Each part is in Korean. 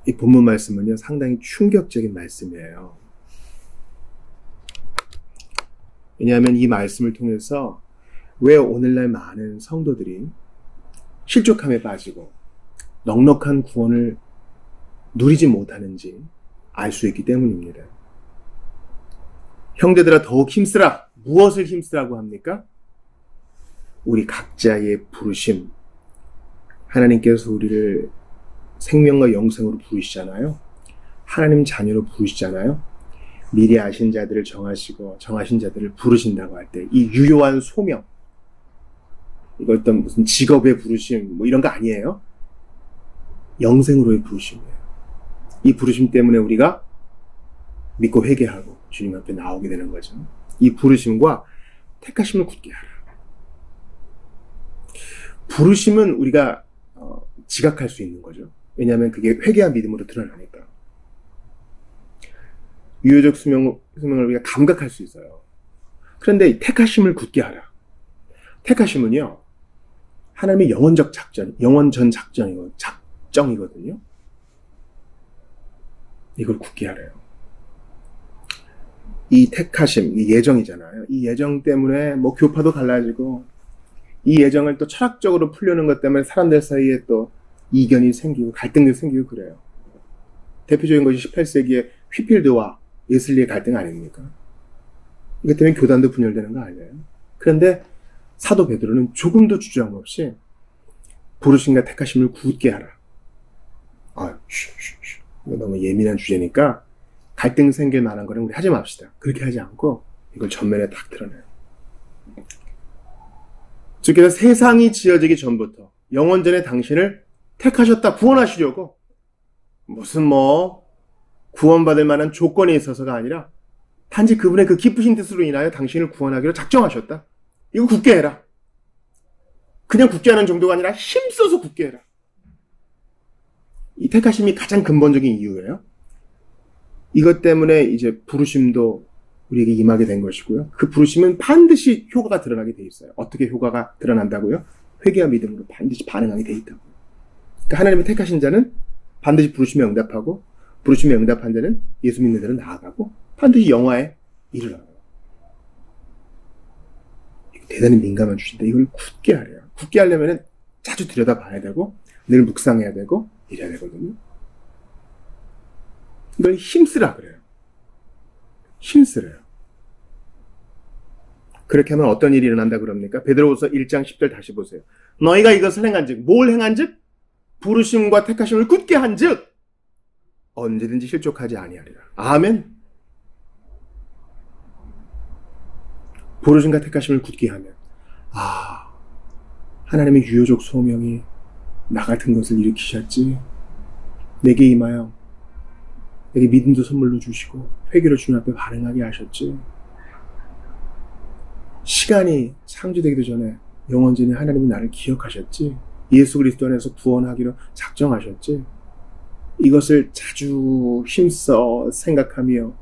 이 본문 말씀은요, 상당히 충격적인 말씀이에요. 왜냐하면 이 말씀을 통해서 왜 오늘날 많은 성도들이 실족함에 빠지고 넉넉한 구원을 누리지 못하는지 알 수 있기 때문입니다. 형제들아 더욱 힘쓰라. 무엇을 힘쓰라고 합니까? 우리 각자의 부르심. 하나님께서 우리를 생명과 영생으로 부르시잖아요. 하나님 자녀로 부르시잖아요. 미리 아신 자들을 정하시고 정하신 자들을 부르신다고 할 때 이 유효한 소명, 이거 어떤 무슨 직업의 부르심 뭐 이런 거 아니에요. 영생으로의 부르심이에요. 이 부르심 때문에 우리가 믿고 회개하고 주님 앞에 나오게 되는 거죠. 이 부르심과 택하심을 굳게 하라. 부르심은 우리가 지각할 수 있는 거죠. 왜냐하면 그게 회개와 믿음으로 드러나니까. 유효적 수명을 우리가 감각할 수 있어요. 그런데 택하심을 굳게 하라. 택하심은요, 하나님의 영원적 작전, 영원전 작정이거든요. 이걸 굳게 하래요. 이 택하심, 이 예정이잖아요. 이 예정 때문에 뭐 교파도 갈라지고, 이 예정을 또 철학적으로 풀려는 것 때문에 사람들 사이에 또 이견이 생기고 갈등도 생기고 그래요. 대표적인 것이 18세기의 휘필드와 웨슬리의 갈등 아닙니까? 이것 때문에 교단도 분열되는 거 아니에요? 그런데 사도 베드로는 조금도 주저함 없이 부르심과 택하심을 굳게 하라. 이거 너무 예민한 주제니까 갈등 생길 만한 거는 우리 하지 맙시다. 그렇게 하지 않고 이걸 전면에 딱 드러내요. 주께서 세상이 지어지기 전부터 영원전에 당신을 택하셨다. 구원하시려고. 무슨 구원받을 만한 조건이 있어서가 아니라 단지 그분의 그 기쁘신 뜻으로 인하여 당신을 구원하기로 작정하셨다. 이거 굳게 해라. 그냥 굳게 하는 정도가 아니라 힘써서 굳게 해라. 이 택하심이 가장 근본적인 이유예요. 이것 때문에 이제 부르심도 우리에게 임하게 된 것이고요. 그 부르심은 반드시 효과가 드러나게 돼 있어요. 어떻게 효과가 드러난다고요? 회개와 믿음으로 반드시 반응하게 돼 있다고요. 그러니까 하나님의 택하신 자는 반드시 부르심에 응답하고, 부르심에 응답한 자는 예수 믿는 자는 나아가고 반드시 영화에 이르러요. 대단히 민감한 주제인데 이걸 굳게 하래요. 굳게 하려면 자주 들여다봐야 되고 늘 묵상해야 되고 이래야 되거든요. 이걸 힘쓰라 그래요. 힘쓰래요. 그렇게 하면 어떤 일이 일어난다 그럽니까? 베드로후서 1장 10절 다시 보세요. 너희가 이것을 행한즉, 뭘 행한즉? 부르심과 택하심을 굳게 한즉 언제든지 실족하지 아니하리라. 아멘. 부르심과 택하심을 굳게 하면 하나님의 유효적 소명이 나 같은 것을 일으키셨지. 내게 임하여 내게 믿음도 선물로 주시고 회개로 주님 앞에 반응하게 하셨지. 시간이 창조되기도 전에 영원전에 하나님이 나를 기억하셨지. 예수 그리스도 안에서 구원하기로 작정하셨지. 이것을 자주 힘써 생각하며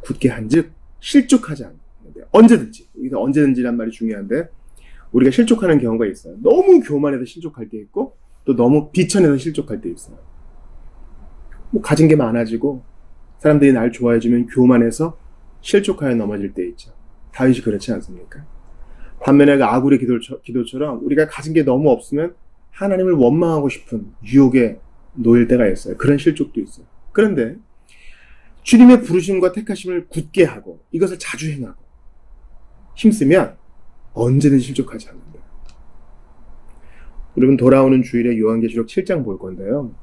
굳게 한즉 실족하지 않는데 언제든지, 이게 언제든지란 말이 중요한데 우리가 실족하는 경우가 있어요. 너무 교만해서 실족할 때 있고 또 너무 비천해서 실족할 때 있어요. 가진 게 많아지고 사람들이 날 좋아해주면 교만해서 실족하여 넘어질 때 있죠. 다윗이 그렇지 않습니까? 반면에 그 아굴의 기도처럼 우리가 가진 게 너무 없으면 하나님을 원망하고 싶은 유혹에 놓일 때가 있어요. 그런 실족도 있어요. 그런데 주님의 부르심과 택하심을 굳게 하고 이것을 자주 행하고 힘쓰면 언제든지 실족하지 않는다. 여러분, 돌아오는 주일에 요한계시록 7장 볼 건데요.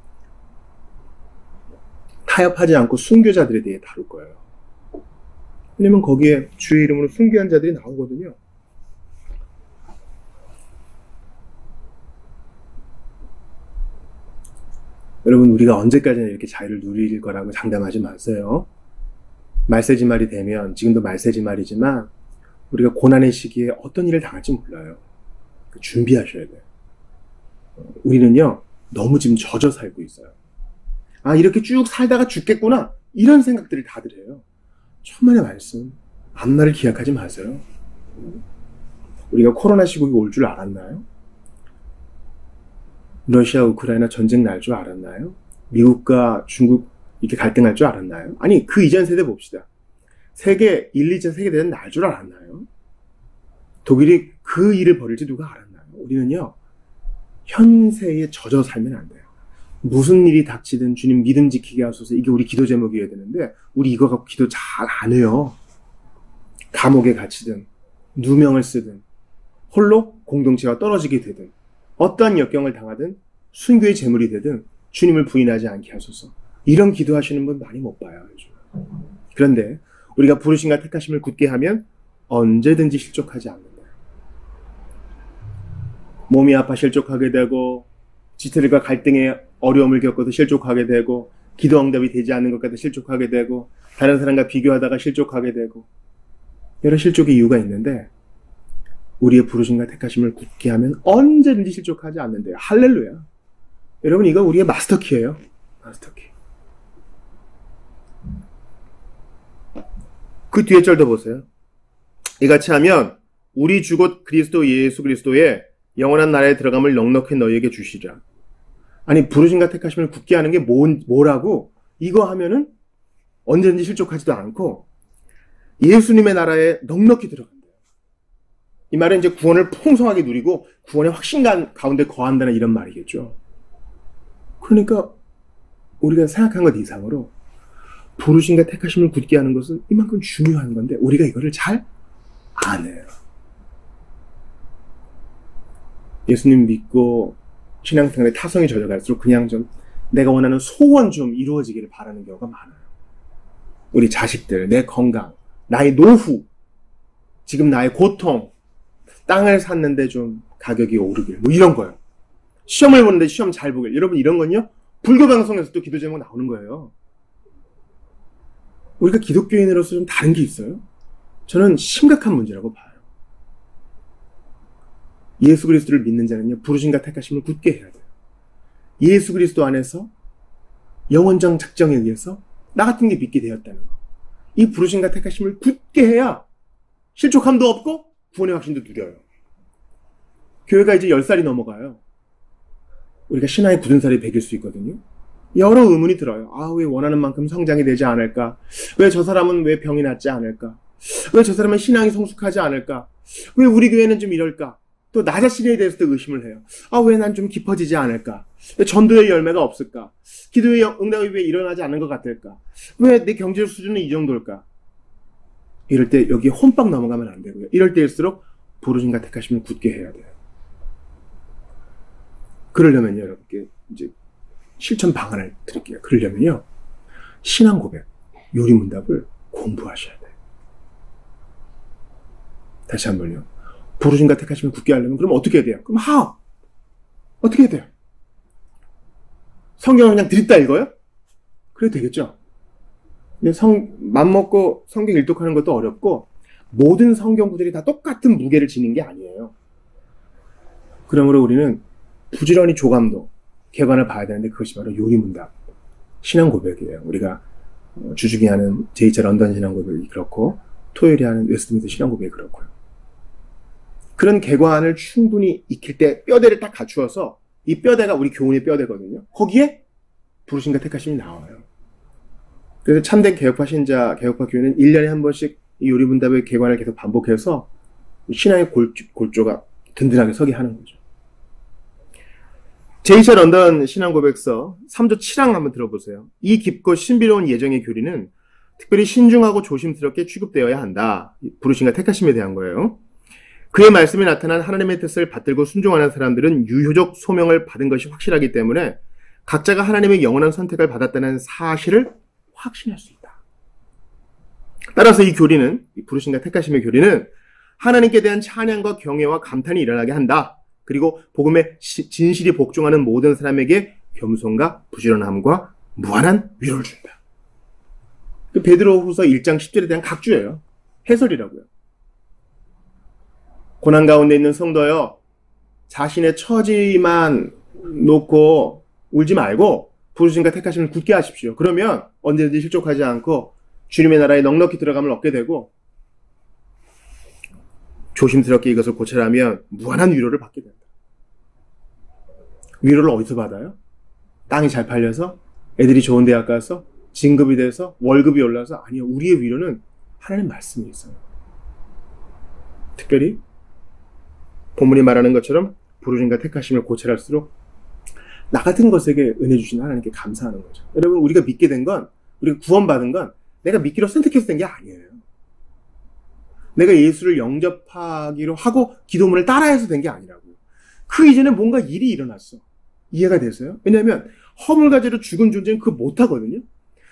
타협하지 않고 순교자들에 대해 다룰 거예요. 왜냐면 거기에 주의 이름으로 순교한 자들이 나오거든요. 여러분, 우리가 언제까지나 이렇게 자유를 누릴 거라고 장담하지 마세요. 말세지말이 되면, 지금도 말세지말이지만 우리가 고난의 시기에 어떤 일을 당할지 몰라요. 준비하셔야 돼요. 우리는요, 너무 지금 젖어 살고 있어요. 이렇게 쭉 살다가 죽겠구나, 이런 생각들을 다들 해요. 천만의 말씀, 앞날을 기약하지 마세요. 우리가 코로나 시국이 올 줄 알았나요? 러시아 우크라이나 전쟁 날 줄 알았나요? 미국과 중국 이렇게 갈등할 줄 알았나요? 아니, 그 이전 세대 봅시다. 세계 1, 2차 세계대전 날 줄 알았나요? 독일이 그 일을 벌일지 누가 알았나요? 우리는요, 현세에 젖어 살면 안 돼요. 무슨 일이 닥치든 주님 믿음 지키게 하소서. 이게 우리 기도 제목이어야 되는데 우리 이거 갖고 기도 잘 안 해요. 감옥에 갇히든 누명을 쓰든 홀로 공동체와 떨어지게 되든 어떠한 역경을 당하든 순교의 제물이 되든 주님을 부인하지 않게 하소서. 이런 기도하시는 분 많이 못 봐요. 요즘. 그런데 우리가 부르심과 택하심을 굳게 하면 언제든지 실족하지 않는다. 몸이 아파 실족하게 되고 지체들과 갈등의 어려움을 겪어도 실족하게 되고 기도 응답이 되지 않는 것 같아 실족하게 되고 다른 사람과 비교하다가 실족하게 되고 여러 실족의 이유가 있는데 우리의 부르심과 택하심을 굳게 하면 언제든지 실족하지 않는데요. 할렐루야. 여러분 이거 우리의 마스터키예요. 마스터키. 그 뒤에 절도 보세요. 이같이 하면 우리 주 곧 그리스도 예수 그리스도의 영원한 나라에 들어감을 넉넉히 너희에게 주시리라. 아니 부르심과 택하심을 굳게 하는 게 뭐라고? 이거 하면은 언제든지 실족하지도 않고 예수님의 나라에 넉넉히 들어간대요. 이 말은 이제 구원을 풍성하게 누리고 구원의 확신감 가운데 거한다는 이런 말이겠죠. 그러니까 우리가 생각한 것 이상으로 부르심과 택하심을 굳게 하는 것은 이만큼 중요한 건데 우리가 이거를 잘 안 해요. 예수님 믿고 신앙생활에 타성이 젖어갈수록 그냥 좀 내가 원하는 소원 좀 이루어지기를 바라는 경우가 많아요. 우리 자식들, 내 건강, 나의 노후, 지금 나의 고통, 땅을 샀는데 좀 가격이 오르길, 뭐 이런 거요. 시험을 보는데 시험 잘 보길. 여러분 이런 건요, 불교 방송에서도 기도 제목 나오는 거예요. 우리가 기독교인으로서 좀 다른 게 있어요? 저는 심각한 문제라고 봐요. 예수 그리스도를 믿는 자는요, 부르심과 택하심을 굳게 해야 돼요. 예수 그리스도 안에서 영원정 작정에 의해서 나 같은 게 믿게 되었다는 거. 이 부르심과 택하심을 굳게 해야 실족함도 없고 구원의 확신도 누려요. 교회가 이제 10살이 넘어가요. 우리가 신앙의 굳은 살이 100일 수 있거든요. 여러 의문이 들어요. 아, 왜 원하는 만큼 성장이 되지 않을까? 왜 저 사람은 왜 병이 낫지 않을까? 왜 저 사람은 신앙이 성숙하지 않을까? 왜 우리 교회는 좀 이럴까? 또 나 자신에 대해서도 의심을 해요. 아, 왜 난 좀 깊어지지 않을까? 왜 전도의 열매가 없을까? 기도의 응답이 왜 일어나지 않는 것 같을까? 왜 내 경제 수준은 이 정도일까? 이럴 때 여기 혼빵 넘어가면 안 되고요. 이럴 때일수록 부르심과 택하심을 굳게 해야 돼요. 그러려면요, 여러분께 이제 실천 방안을 드릴게요. 그러려면요, 신앙 고백, 요리문답을 공부하셔야 돼요. 다시 한번요. 부르심과 택하심을 굳게 하려면 그럼 어떻게 해야 돼요? 그럼 어떻게 해야 돼요? 성경을 그냥 드립다 읽어요? 그래도 되겠죠? 근데 맘먹고 성경 일독하는 것도 어렵고 모든 성경 구절이 다 똑같은 무게를 지닌 게 아니에요. 그러므로 우리는 부지런히 조감도 개관을 봐야 되는데 그것이 바로 요리문답, 신앙 고백이에요. 우리가 주중에 하는 제2차 런던 신앙 고백이 그렇고 토요일에 하는 웨스트민스터 신앙 고백이 그렇고요. 그런 개관을 충분히 익힐 때 뼈대를 딱 갖추어서 이 뼈대가 우리 교훈의 뼈대거든요. 거기에 부르심과 택하심이 나와요. 그래서 참된 개혁파 신자, 개혁파 교회는 1년에 한 번씩 이 요리문답의 개관을 계속 반복해서 신앙의 골조가 든든하게 서게 하는 거죠. 제2차 런던 신앙고백서 3조 7항 한번 들어보세요. 이 깊고 신비로운 예정의 교리는 특별히 신중하고 조심스럽게 취급되어야 한다. 부르심과 택하심에 대한 거예요. 그의 말씀에 나타난 하나님의 뜻을 받들고 순종하는 사람들은 유효적 소명을 받은 것이 확실하기 때문에 각자가 하나님의 영원한 선택을 받았다는 사실을 확신할 수 있다. 따라서 이 교리는, 이 부르심과 택하심의 교리는 하나님께 대한 찬양과 경외와 감탄이 일어나게 한다. 그리고 복음에 진실이 복종하는 모든 사람에게 겸손과 부지런함과 무한한 위로를 준다. 베드로후서 1장 10절에 대한 각주예요. 해설이라고요. 고난 가운데 있는 성도여, 자신의 처지만 놓고 울지 말고 부르심과 택하심을 굳게 하십시오. 그러면 언제든지 실족하지 않고 주님의 나라에 넉넉히 들어감을 얻게 되고 조심스럽게 이것을 고찰하면 무한한 위로를 받게 된다. 위로를 어디서 받아요? 땅이 잘 팔려서? 애들이 좋은 대학 가서 진급이 돼서 월급이 올라서 아니요. 우리의 위로는 하나님 말씀이 있어요. 특별히 본문이 말하는 것처럼 부르심과 택하심을 고찰할수록 나 같은 것에게 은혜 주신 하나님께 감사하는 거죠. 여러분 우리가 믿게 된 건 우리가 구원받은 건 내가 믿기로 선택해서 된 게 아니에요. 내가 예수를 영접하기로 하고 기도문을 따라해서 된 게 아니라고요. 그 이전에 뭔가 일이 일어났어. 이해가 되세요? 왜냐하면 허물가지로 죽은 존재는 그거 못하거든요.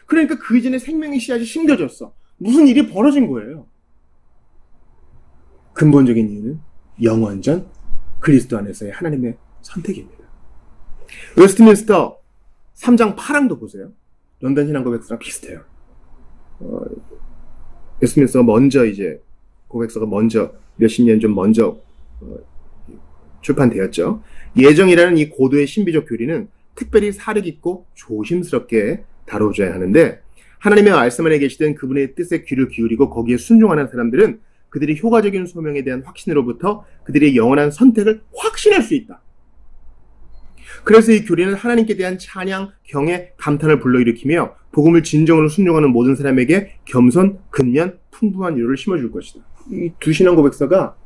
그러니까 그 이전에 생명의 씨앗이 심겨졌어. 무슨 일이 벌어진 거예요. 근본적인 이유는 영원전 그리스도 안에서의 하나님의 선택입니다. 웨스트민스터 3장 8항도 보세요. 런던 신앙고백서랑 비슷해요. 웨스트민스터가 먼저 이제 고백서가 먼저 몇십 년 좀 먼저 출판되었죠. 예정이라는 이 고도의 신비적 교리는 특별히 사려 깊고 조심스럽게 다뤄줘야 하는데 하나님의 말씀 안에 계시던 그분의 뜻에 귀를 기울이고 거기에 순종하는 사람들은 그들이 효과적인 소명에 대한 확신으로부터 그들의 영원한 선택을 확신할 수 있다. 그래서 이 교리는 하나님께 대한 찬양, 경애, 감탄을 불러일으키며 복음을 진정으로 순종하는 모든 사람에게 겸손, 근면, 풍부한 위로를 심어줄 것이다. 이 두 신앙 고백서가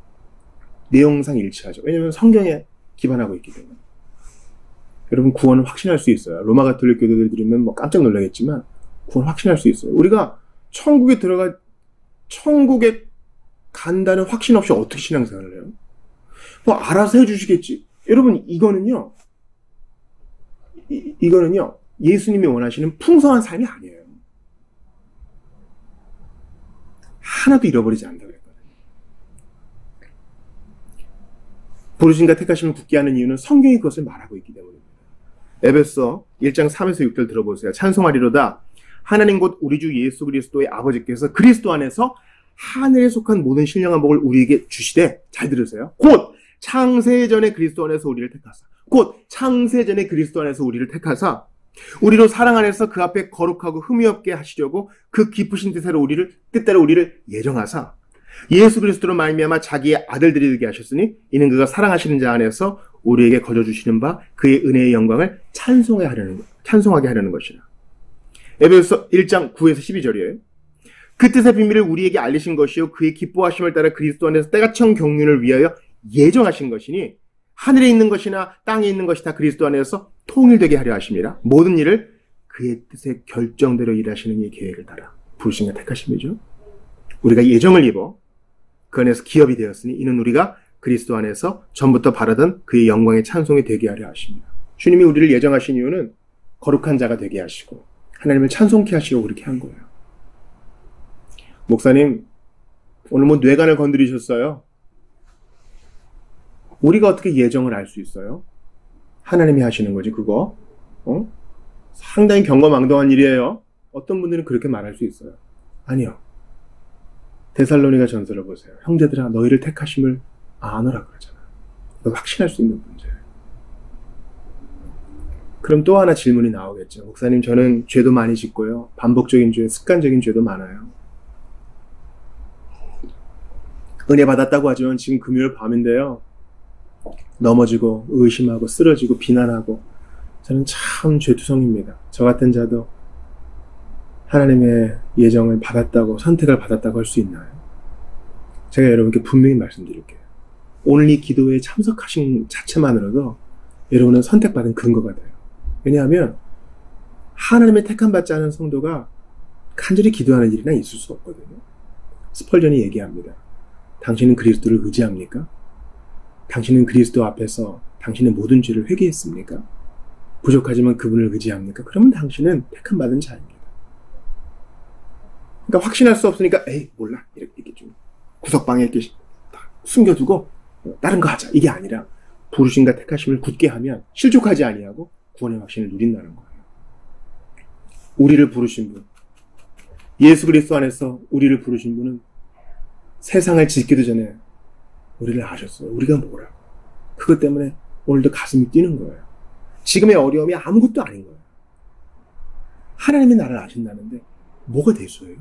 내용상 일치하죠. 왜냐하면 성경에 기반하고 있기 때문에. 여러분 구원은 확신할 수 있어요. 로마 가톨릭 교도들 들으면 뭐 깜짝 놀라겠지만 구원 확신할 수 있어요. 우리가 천국에 간다는 확신 없이 어떻게 신앙생활을 해요? 뭐 알아서 해주시겠지. 여러분 이거는요 예수님이 원하시는 풍성한 삶이 아니에요. 하나도 잃어버리지 않는다 그랬거든요. 부르심과 택하심을 굳게 하는 이유는 성경이 그것을 말하고 있기 때문입니다. 에베소 1장 3에서 6절 들어보세요. 찬송하리로다 하나님 곧 우리 주 예수 그리스도의 아버지께서 그리스도 안에서 하늘에 속한 모든 신령한 복을 우리에게 주시되, 잘 들으세요. 곧 창세전에 그리스도 안에서 우리를 택하사, 곧 창세전에 그리스도 안에서 우리를 택하사 우리로 사랑 안에서 그 앞에 거룩하고 흠이 없게 하시려고 그 기쁘신 뜻대로 우리를 예정하사 예수 그리스도로 말미암아 자기의 아들들이 되게 하셨으니 이는 그가 사랑하시는 자 안에서 우리에게 거저 주시는 바 그의 은혜의 영광을 찬송하게 하려는 것이라. 에베소 1장 9에서 12절이에요. 그 뜻의 비밀을 우리에게 알리신 것이요 그의 기뻐하심을 따라 그리스도 안에서 때가청 경륜을 위하여 예정하신 것이니 하늘에 있는 것이나 땅에 있는 것이 다 그리스도 안에서 통일되게 하려 하심이라. 모든 일을 그의 뜻의 결정대로 일하시는 이 계획을 따라 부르심과 택하심이죠. 우리가 예정을 입어 그 안에서 기업이 되었으니 이는 우리가 그리스도 안에서 전부터 바라던 그의 영광의 찬송이 되게 하려 하십니다. 주님이 우리를 예정하신 이유는 거룩한 자가 되게 하시고 하나님을 찬송케 하시려고 그렇게 한 거예요. 목사님, 오늘 뭐 뇌관을 건드리셨어요? 우리가 어떻게 예정을 알 수 있어요? 하나님이 하시는 거지, 그거. 상당히 경거망동한 일이에요. 어떤 분들은 그렇게 말할 수 있어요. 아니요. 데살로니가 전서를 보세요. 형제들아, 너희를 택하심을 아노라 그러잖아. 너 확신할 수 있는 문제예요. 그럼 또 하나 질문이 나오겠죠. 목사님, 저는 죄도 많이 짓고요. 반복적인 죄, 습관적인 죄도 많아요. 은혜 받았다고 하지만 지금 금요일 밤인데요. 넘어지고 의심하고 쓰러지고 비난하고 저는 참 죄투성입니다. 저 같은 자도 하나님의 예정을 받았다고 선택을 받았다고 할 수 있나요? 제가 여러분께 분명히 말씀드릴게요. 오늘 이 기도에 참석하신 자체만으로도 여러분은 선택받은 근거가 돼요. 왜냐하면 하나님의 택함받지 않은 성도가 간절히 기도하는 일이나 있을 수 없거든요. 스펄전이 얘기합니다. 당신은 그리스도를 의지합니까? 당신은 그리스도 앞에서 당신의 모든 죄를 회개했습니까? 부족하지만 그분을 의지합니까? 그러면 당신은 택함받은 자입니다. 그러니까 확신할 수 없으니까 에이 몰라 이렇게 좀 구석방에 이렇게 숨겨두고 다른 거 하자 이게 아니라 부르심과 택하심을 굳게 하면 실족하지 아니하고 구원의 확신을 누린다는 거예요. 우리를 부르신 분, 예수 그리스도 안에서 우리를 부르신 분은 세상을 짓기도 전에 우리를 아셨어요. 우리가 뭐라고. 그것 때문에 오늘도 가슴이 뛰는 거예요. 지금의 어려움이 아무것도 아닌 거예요. 하나님이 나를 아신다는데 뭐가 대수예요?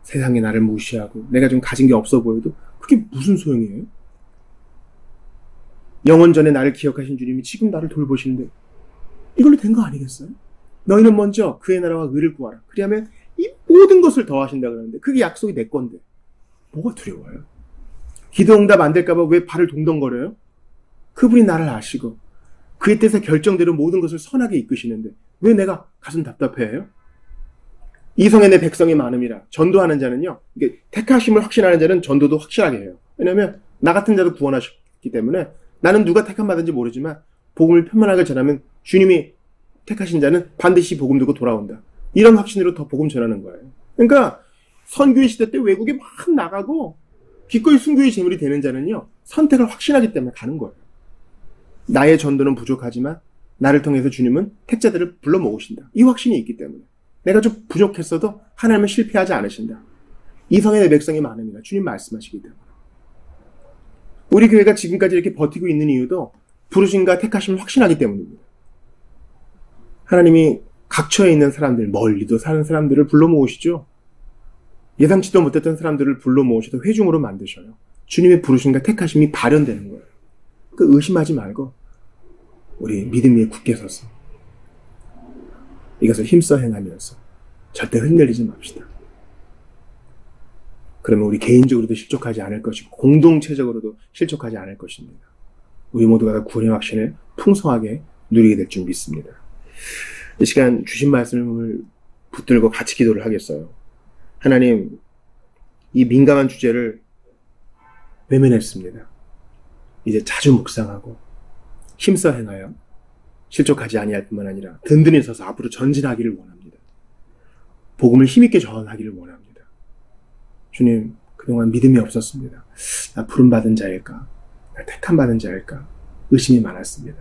세상이 나를 무시하고 내가 좀 가진 게 없어 보여도 그게 무슨 소용이에요? 영원 전에 나를 기억하신 주님이 지금 나를 돌보시는데 이걸로 된 거 아니겠어요? 너희는 먼저 그의 나라와 의를 구하라. 그리하면 이 모든 것을 더하신다 그러는데 그게 약속이 내 건데 뭐가 두려워요? 기도응답 안 될까 봐 왜 발을 동동거려요? 그분이 나를 아시고 그의 뜻의 결정대로 모든 것을 선하게 이끄시는데 왜 내가 가슴 답답해해요? 이성에 내 백성이 많음이라. 전도하는 자는요, 이게 택하심을 확신하는 자는 전도도 확실하게 해요. 왜냐하면 나 같은 자도 구원하셨기 때문에 나는 누가 택함 받은지 모르지만 복음을 편만하게 전하면 주님이 택하신 자는 반드시 복음 들고 돌아온다. 이런 확신으로 더 복음 전하는 거예요. 그러니까 선교의 시대 때 외국에 막 나가고 기꺼이 순교의 제물이 되는 자는요, 선택을 확신하기 때문에 가는 거예요. 나의 전도는 부족하지만 나를 통해서 주님은 택자들을 불러 모으신다. 이 확신이 있기 때문에 내가 좀 부족했어도 하나님은 실패하지 않으신다. 이성의 내 백성이 많음이라 주님 말씀하시기 때문에 우리 교회가 지금까지 이렇게 버티고 있는 이유도 부르심과 택하심을 확신하기 때문입니다. 하나님이 각처에 있는 사람들, 멀리도 사는 사람들을 불러 모으시죠. 예상치도 못했던 사람들을 불러 모으셔서 회중으로 만드셔요. 주님의 부르심과 택하심이 발현되는 거예요. 그 의심하지 말고 우리 믿음 위에 굳게 서서 이것을 힘써 행하면서 절대 흔들리지 맙시다. 그러면 우리 개인적으로도 실족하지 않을 것이고 공동체적으로도 실족하지 않을 것입니다. 우리 모두가 다 구원의 확신을 풍성하게 누리게 될 줄 믿습니다. 이 시간 주신 말씀을 붙들고 같이 기도를 하겠어요. 하나님, 이 민감한 주제를 외면했습니다. 이제 자주 묵상하고 힘써 행하여 실족하지 아니할 뿐만 아니라 든든히 서서 앞으로 전진하기를 원합니다. 복음을 힘있게 전하기를 원합니다. 주님, 그동안 믿음이 없었습니다. 나 부름받은 자일까? 나 택함받은 자일까? 의심이 많았습니다.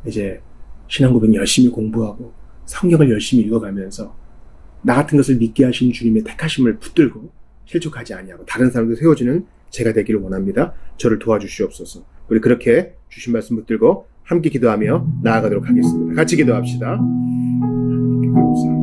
이제 신앙고백 열심히 공부하고 성경을 열심히 읽어가면서 나 같은 것을 믿게 하신 주님의 택하심을 붙들고 실족하지 아니하고 다른 사람들 세워지는 제가 되기를 원합니다. 저를 도와주시옵소서. 우리 그렇게 주신 말씀 붙들고 함께 기도하며 나아가도록 하겠습니다. 같이 기도합시다. 하나님께 감사합니다.